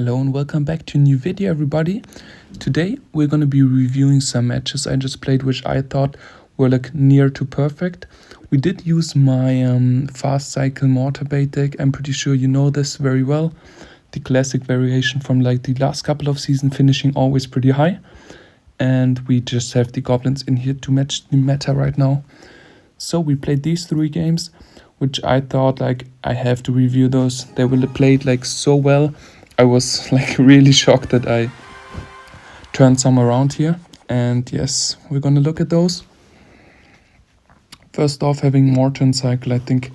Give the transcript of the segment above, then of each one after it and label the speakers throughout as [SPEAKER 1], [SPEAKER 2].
[SPEAKER 1] Hello and welcome back to a new video, everybody. Today we're going to be reviewing some matches I just played which I thought were like near to perfect. We did use my fast cycle mortar bait deck. I'm pretty sure you know this very well. The classic variation from like the last couple of seasons, finishing always pretty high. And we just have the goblins in here to match the meta right now. So we played these 3 games, which I thought like I have to review those. They were played like so well. I was like really shocked that I turned some around here. And yes, we're gonna look at those. First off, having mortar and cycle, I think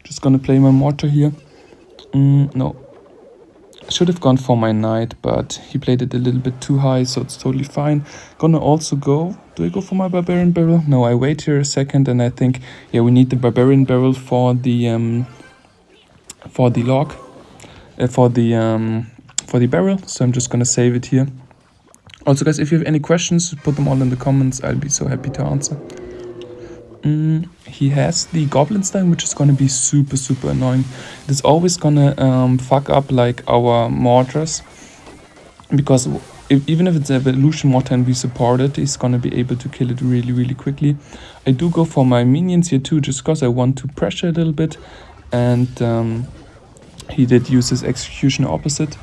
[SPEAKER 1] just gonna play my mortar here. No, I should have gone for my knight, but he played it a little bit too high, so it's totally fine. Gonna also go, do I go for my barbarian barrel? No, I wait here a second, and I think, yeah, we need the barbarian barrel for the log, for the barrel. So I'm just gonna save it here. Also, guys, if you have any questions, put them all in the comments. I'll be so happy to answer. He has the goblin style, which is gonna be super annoying. It is always gonna fuck up like our mortars, because even if it's an evolution mortar and we support it, he's gonna be able to kill it really quickly. I do go for my minions here too, just because I want to pressure a little bit, and he did use his execution opposite.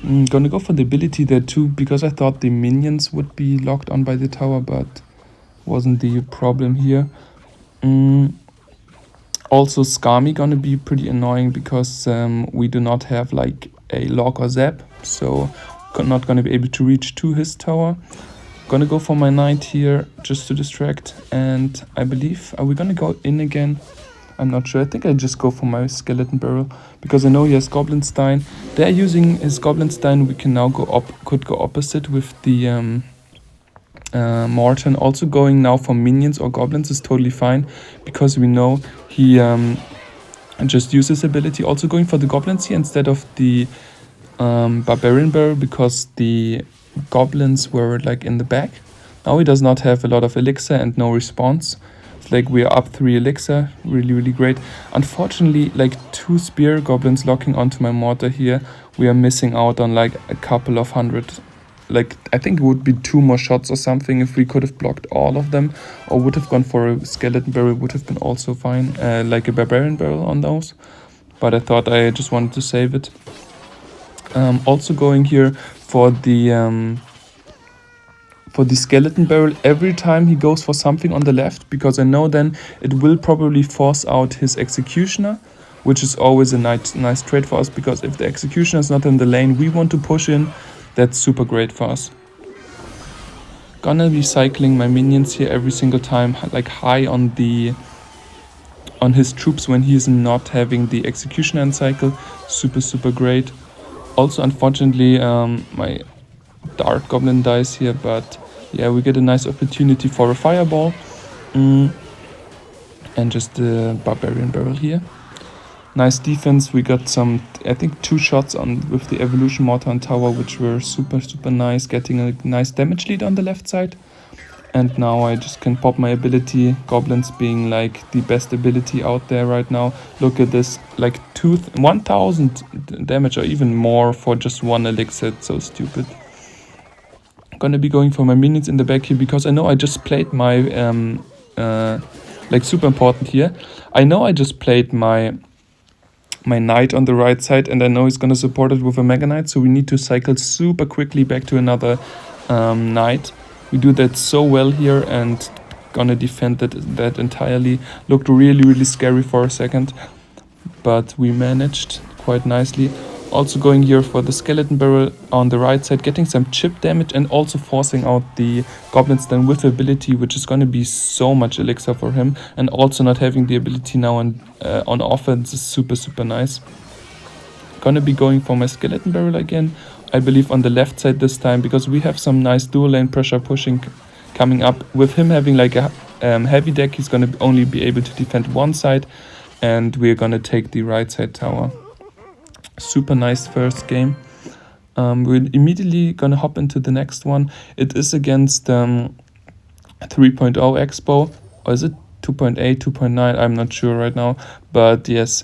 [SPEAKER 1] I'm gonna go for the ability there too, because I thought the minions would be locked on by the tower, but wasn't the problem here. Also, Skami gonna be pretty annoying because we do not have like a lock or zap, so not gonna be able to reach to his tower. Gonna go for my knight here just to distract, and I believe, are we gonna go in again? I'm not sure. I think I just go for my skeleton barrel because I know he has goblin stein. They're using his goblin stein. We can now could go opposite with the mortar. And also going now for minions or goblins is totally fine because we know he just uses ability. Also going for the goblins here instead of the barbarian barrel because the goblins were like in the back. Now he does not have a lot of elixir and no response. Like we are up 3 elixir, really great. Unfortunately, like 2 spear goblins locking onto my mortar here, we are missing out on like a couple of hundred. Like I think it would be 2 more shots or something if we could have blocked all of them, or would have gone for a skeleton barrel, would have been also fine, like a barbarian barrel on those. But I thought I just wanted to save it. Also going here for the skeleton barrel every time he goes for something on the left, because I know then it will probably force out his executioner, which is always a nice trade for us, because if the executioner is not in the lane we want to push in, that's super great for us. Gonna be cycling my minions here every single time, like high on his troops when he is not having the executioner and cycle. Super great. Also, unfortunately, my dark goblin dies here, but yeah, we get a nice opportunity for a fireball, and just the barbarian barrel here. Nice defense. We got some, I think 2 shots on with the evolution mortar and tower, which were super nice, getting a nice damage lead on the left side. And now I just can pop my ability, goblins being like the best ability out there right now. Look at this, like 1000 damage or even more for just 1 elixir. It's so stupid. Gonna be going for my minions in the back here because I know I just played my like super important here. I know I just played my knight on the right side, and I know he's gonna support it with a mega knight, so we need to cycle super quickly back to another knight. We do that so well here and gonna defend that entirely. Looked really scary for a second, but we managed quite nicely. Also going here for the skeleton barrel on the right side, getting some chip damage and also forcing out the goblins then with ability, which is going to be so much elixir for him. And also not having the ability now on offense is super nice. Gonna be going for my skeleton barrel again, I believe on the left side this time, because we have some nice dual lane pressure pushing coming up. With him having like a heavy deck, he's going to only be able to defend one side, and we're going to take the right side tower. Super nice first game. We're immediately gonna hop into the next one. It is against 3.0 Expo, or is it 2.8, 2.9? I'm not sure right now, but yes,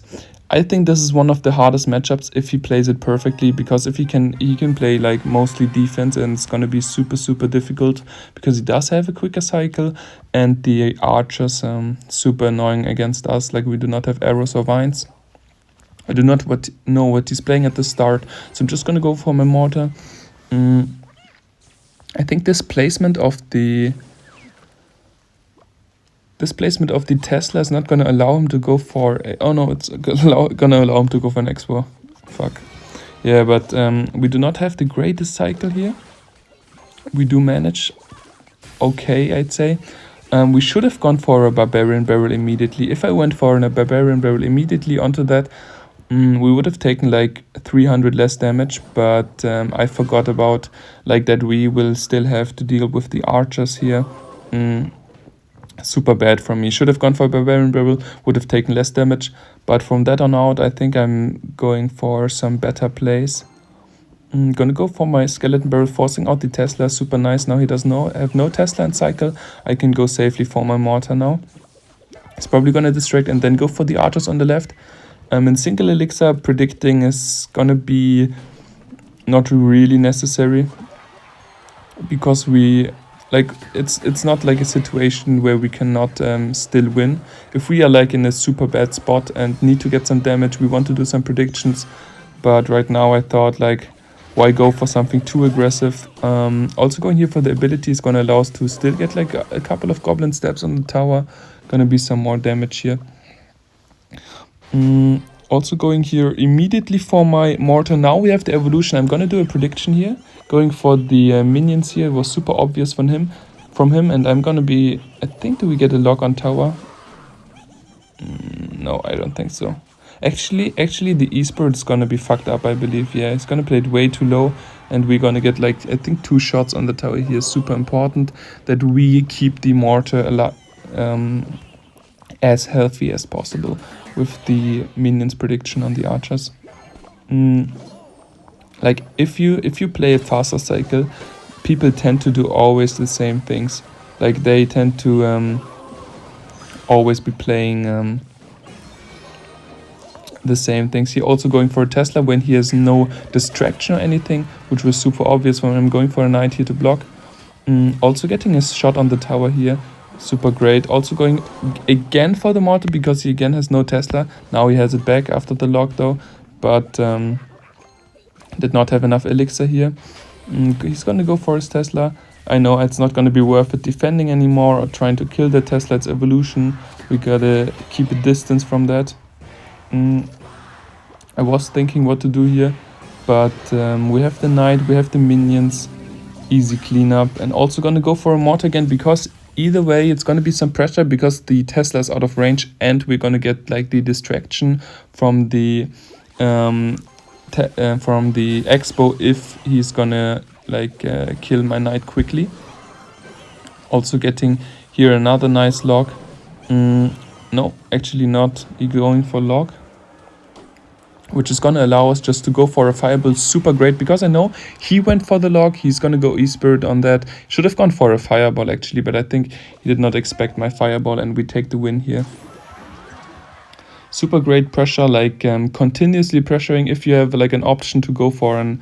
[SPEAKER 1] I think this is one of the hardest matchups if he plays it perfectly, because if he can play like mostly defense, and it's gonna be super difficult because he does have a quicker cycle, and the archers super annoying against us. Like, we do not have arrows or vines. I do not know what he's playing at the start, so I'm just gonna go for my mortar. I think this placement of the Tesla is not gonna allow him to go for oh no, it's gonna allow him to go for an Expo. Fuck. Yeah, but we do not have the greatest cycle here. We do manage okay, I'd say. We should have gone for a Barbarian Barrel immediately. If I went for a Barbarian Barrel immediately onto that, we would have taken like 300 less damage, but I forgot about like that we will still have to deal with the archers here. Super bad from me. Should have gone for Barbarian Barrel, would have taken less damage, but from that on out, I think I'm going for some better plays. Gonna go for my Skeleton Barrel, forcing out the Tesla. Super nice. Now he does have no Tesla in cycle. I can go safely for my mortar now. He's probably gonna distract and then go for the archers on the left. In single elixir, predicting is gonna be not really necessary, because we like it's not like a situation where we cannot still win. If we are like in a super bad spot and need to get some damage, we want to do some predictions. But right now I thought, like, why go for something too aggressive? Also going here for the ability is gonna allow us to still get like a couple of goblin steps on the tower. Gonna be some more damage here. Also going here immediately for my mortar. Now we have the evolution. I'm gonna do a prediction here. Going for the minions here. It was super obvious from him, and I'm gonna be, I think, do we get a lock on tower? No, I don't think so. Actually, the E-Spirit is gonna be fucked up, I believe. Yeah, he's gonna play it way too low, and we're gonna get like, I think, 2 shots on the tower here. Super important that we keep the mortar as healthy as possible with the minions prediction on the archers. Like, if you play a faster cycle, people tend to do always the same things. Like, they tend to always be playing the same things. He also going for a Tesla when he has no distraction or anything, which was super obvious when I'm going for a knight here to block. Also getting a shot on the tower here, super great. Also going again for the mortar because he again has no Tesla. Now he has it back after the lock though, but did not have enough elixir here. He's gonna go for his Tesla. I know it's not gonna be worth it defending anymore or trying to kill the Tesla. It's evolution. We gotta keep a distance from that. I was thinking what to do here, but we have the knight, we have the minions, easy cleanup, and also gonna go for a mortar again because either way it's gonna be some pressure because the Tesla is out of range and we're gonna get like the distraction from the expo if he's gonna like kill my knight quickly. Also getting here another nice lock. No, actually not. He's going for lock, which is gonna allow us just to go for a fireball. Super great, because I know he went for the lock. He's gonna go E-Spirit on that. Should have gone for a fireball actually, but I think he did not expect my fireball, and we take the win here. Super great pressure, like continuously pressuring. If you have like an option to go for an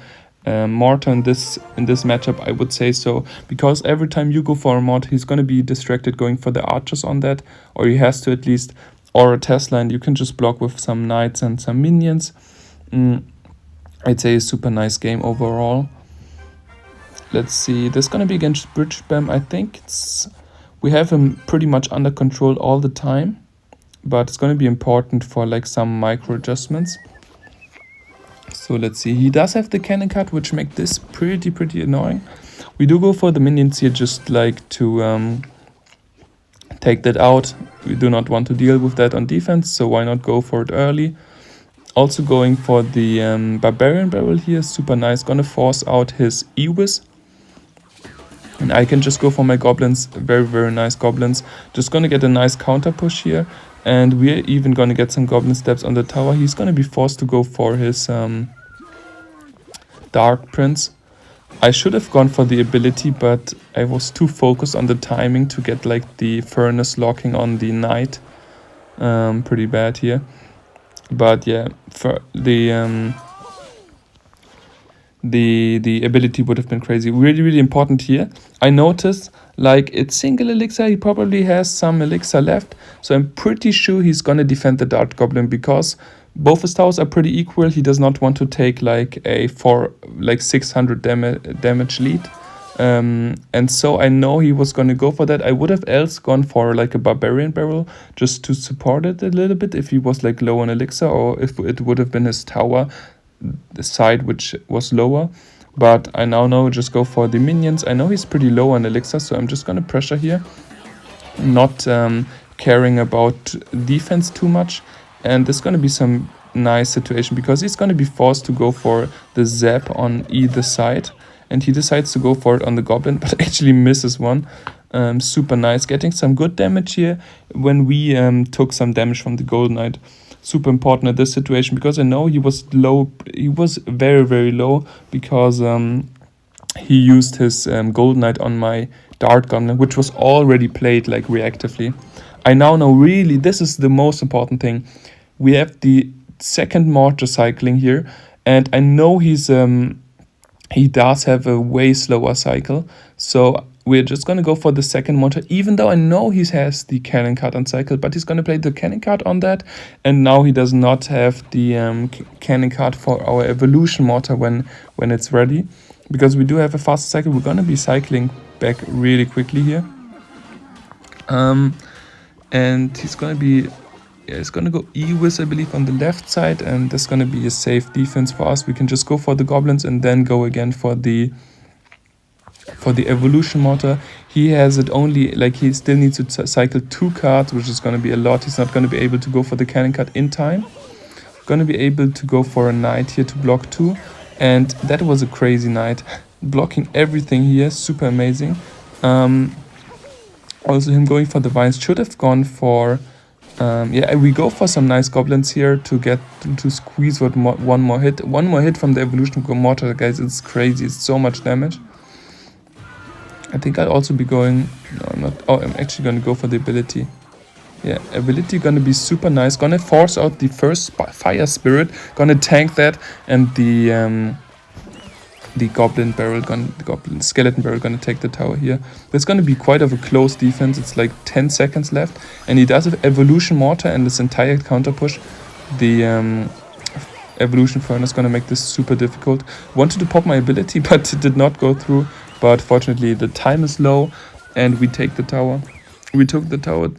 [SPEAKER 1] mortar in this matchup, I would say so, because every time you go for a mortar, he's gonna be distracted going for the archers on that, or he has to at least, or a Tesla, and you can just block with some knights and some minions. I'd say a super nice game overall. Let's see, this is gonna be against Bridge Spam. I think we have him pretty much under control all the time, but it's gonna be important for like some micro adjustments. So let's see, he does have the cannon cut, which make this pretty annoying. We do go for the minions here, just like to take that out. We do not want to deal with that on defense, so why not go for it early. Also going for the Barbarian Barrel here, super nice. Gonna force out his E-Wiz. And I can just go for my goblins, very nice goblins. Just gonna get a nice counter push here. And we're even gonna get some goblin steps on the tower. He's gonna be forced to go for his Dark Prince. I should have gone for the ability, but I was too focused on the timing to get like the furnace locking on the knight. Pretty bad here. But yeah, for the ability would have been crazy. Really, really important here. I noticed like it's single elixir. He probably has some elixir left, so I'm pretty sure he's gonna defend the Dart Goblin because both his towers are pretty equal. He does not want to take like a 600 damage lead. And so I know he was going to go for that. I would have else gone for like a barbarian barrel just to support it a little bit if he was like low on elixir, or if it would have been his tower, the side which was lower. But I now know just go for the minions. I know he's pretty low on elixir, so I'm just going to pressure here, not caring about defense too much. And there's going to be some nice situation because he's going to be forced to go for the zap on either side, and he decides to go for it on the goblin but actually misses one. Super nice, getting some good damage here when we took some damage from the gold knight. Super important in this situation because I know he was low. He was very, very low because he used his gold knight on my dart goblin, which was already played like reactively. I now know really this is the most important thing. We have the second mortar cycling here, and I know he does have a way slower cycle, so we're just gonna go for the second mortar, even though I know he has the cannon card on cycle, but he's gonna play the cannon card on that, and now he does not have the cannon card for our evolution mortar when it's ready, because we do have a faster cycle. We're gonna be cycling back really quickly here, and he's gonna be. Yeah, it's gonna go Ewiz, I believe, on the left side, and that's gonna be a safe defense for us. We can just go for the goblins and then go again for the evolution mortar. He has it only, like, he still needs to cycle 2 cards, which is gonna be a lot. He's not gonna be able to go for the cannon card in time. Gonna be able to go for a knight here to block 2, and that was a crazy knight, blocking everything here, super amazing. Also him going for the vines should have gone for. Yeah, we go for some nice goblins here to get to squeeze one more hit. One more hit from the evolution mortar, guys. It's crazy. It's so much damage. I think I'll also be going. No, I'm not. Oh, I'm actually gonna go for the ability. Yeah, ability gonna be super nice. Gonna force out the first fire spirit. Gonna tank that, and the goblin skeleton barrel gonna take the tower here. There's gonna be quite of a close defense. It's like 10 seconds left, and he does have evolution mortar and this entire counter push. The evolution furnace gonna make this super difficult. Wanted to pop my ability, but it did not go through. But fortunately, the time is low, and we take the tower. We took the tower.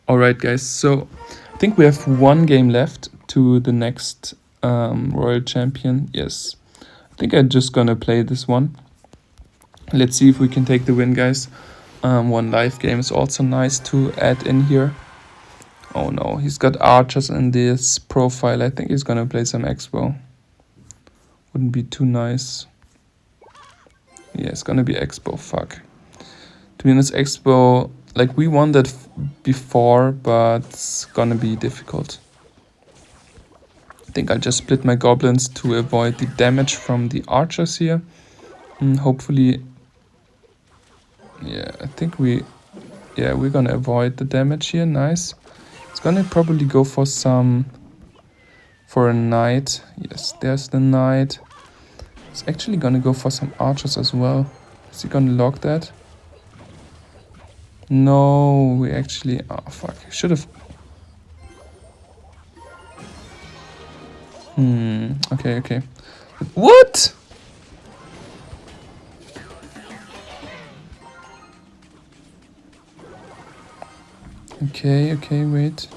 [SPEAKER 1] All right, guys. So I think we have one game left to the next Royal Champion. Yes. I think I'm just gonna play this one. Let's see if we can take the win, guys. One live game is also nice to add in here. Oh no, he's got archers in this profile. I think he's gonna play some Expo. Wouldn't be too nice. Yeah, it's gonna be Expo, fuck. To be honest, Expo, like we won that before, but it's gonna be difficult. I think I'll just split my goblins to avoid the damage from the archers here. Hopefully, yeah, I think we're gonna avoid the damage here. Nice. It's gonna probably go for a knight. Yes, there's the knight. It's actually gonna go for some archers as well. Is he gonna lock that? No, we actually, oh fuck, should have. Okay. What? Okay, wait.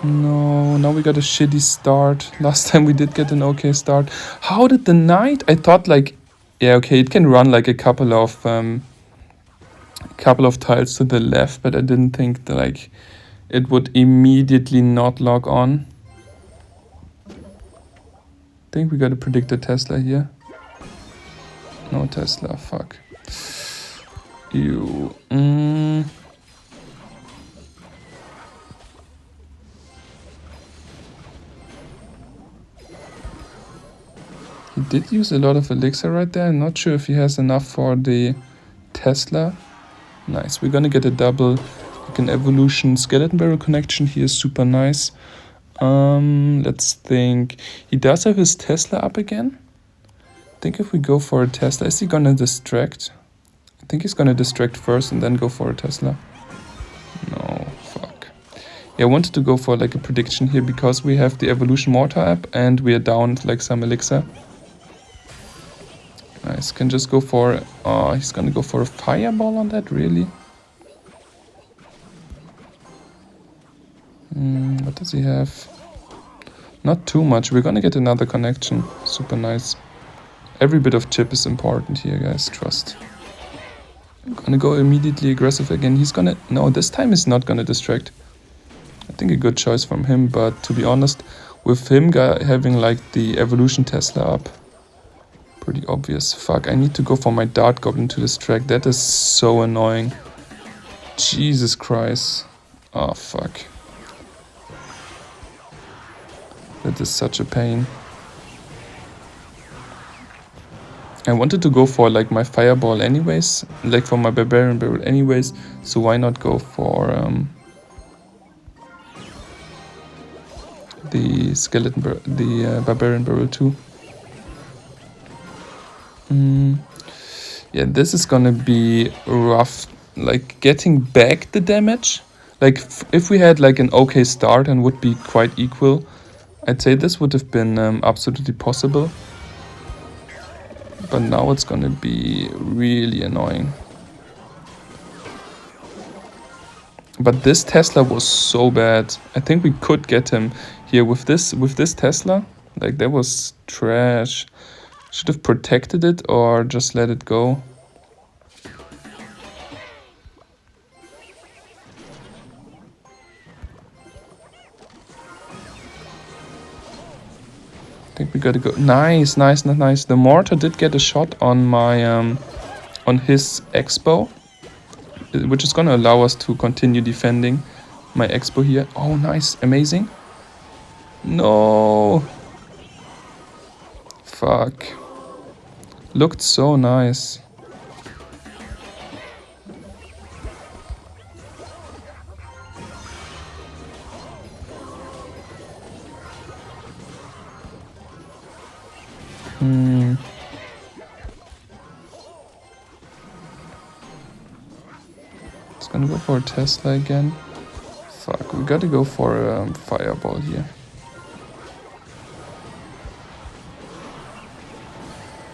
[SPEAKER 1] No, now we got a shitty start. Last time we did get an okay start. How did the knight? I thought like, yeah, okay, it can run like a couple of tiles to the left, but I didn't think that like it would immediately not log on. I think we gotta predict a Tesla here. No Tesla, fuck. Ew. He did use a lot of elixir right there. I'm not sure if he has enough for the Tesla. Nice, we're gonna get a double. like an evolution skeleton barrel connection here is super nice. Let's think. He does have his Tesla up again. I think if we go for a Tesla, is he gonna distract? I think he's gonna distract first and then go for a Tesla. No, fuck. Yeah, I wanted to go for like a prediction here because we have the evolution mortar app and we are down like some elixir. Nice, can just go for, oh, he's gonna go for a fireball on that, really? What does he have? Not too much, we're gonna get another connection, super nice. Every bit of chip is important here, guys, trust. I'm gonna go immediately aggressive again, he's gonna, no, this time he's not gonna distract. I think a good choice from him, but to be honest, with him having like the evolution Tesla up, pretty obvious. Fuck, I need to go for my dart goblin to distract. That is so annoying. Jesus Christ. Oh, fuck. That is such a pain. I wanted to go for like my fireball anyways, like for my barbarian barrel anyways, so why not go for the skeleton the barbarian barrel too. Yeah, this is gonna be rough, like getting back the damage. Like if we had like an okay start and would be quite equal, I'd say this would have been absolutely possible. But now it's gonna be really annoying. But this Tesla was so bad. I think we could get him here with this Tesla. Like that was trash. Should have protected it or just let it go. I think we gotta go. Nice, nice, nice. The mortar did get a shot on my on his expo, which is gonna allow us to continue defending my expo here. Oh, nice, amazing. No. Fuck. Looked so nice. It's gonna go for a Tesla again. Fuck, we gotta go for a fireball here.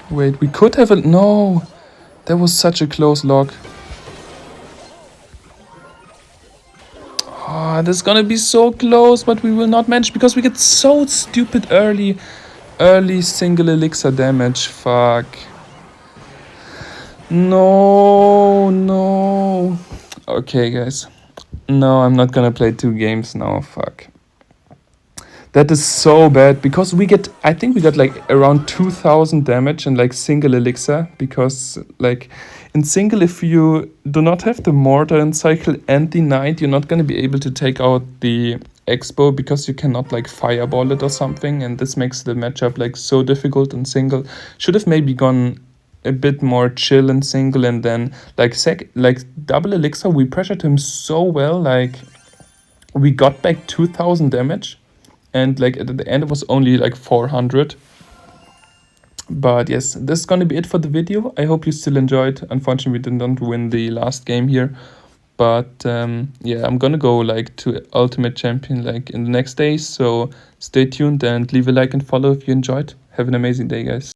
[SPEAKER 1] Wait, we could have a... No! That was such a close lock. Ah, this is gonna be so close, but we will not manage because we get so stupid early single elixir damage. Fuck. No, no. Okay, guys. No, I'm not gonna play 2 games now. Fuck. That is so bad because we get, I think we got like around 2000 damage in like single elixir because like in single, if you do not have the mortar in cycle and the knight, you're not going to be able to take out the expo because you cannot like fireball it or something, and this makes the matchup like so difficult in single. Should have maybe gone a bit more chill in single, and then like double elixir, we pressured him so well, like we got back 2000 damage. And like at the end it was only like 400. But yes, this is gonna be it for the video. I hope you still enjoyed. Unfortunately, we did not win the last game here. But yeah, I'm gonna go like to Ultimate Champion like in the next days. So stay tuned and leave a like and follow if you enjoyed. Have an amazing day, guys.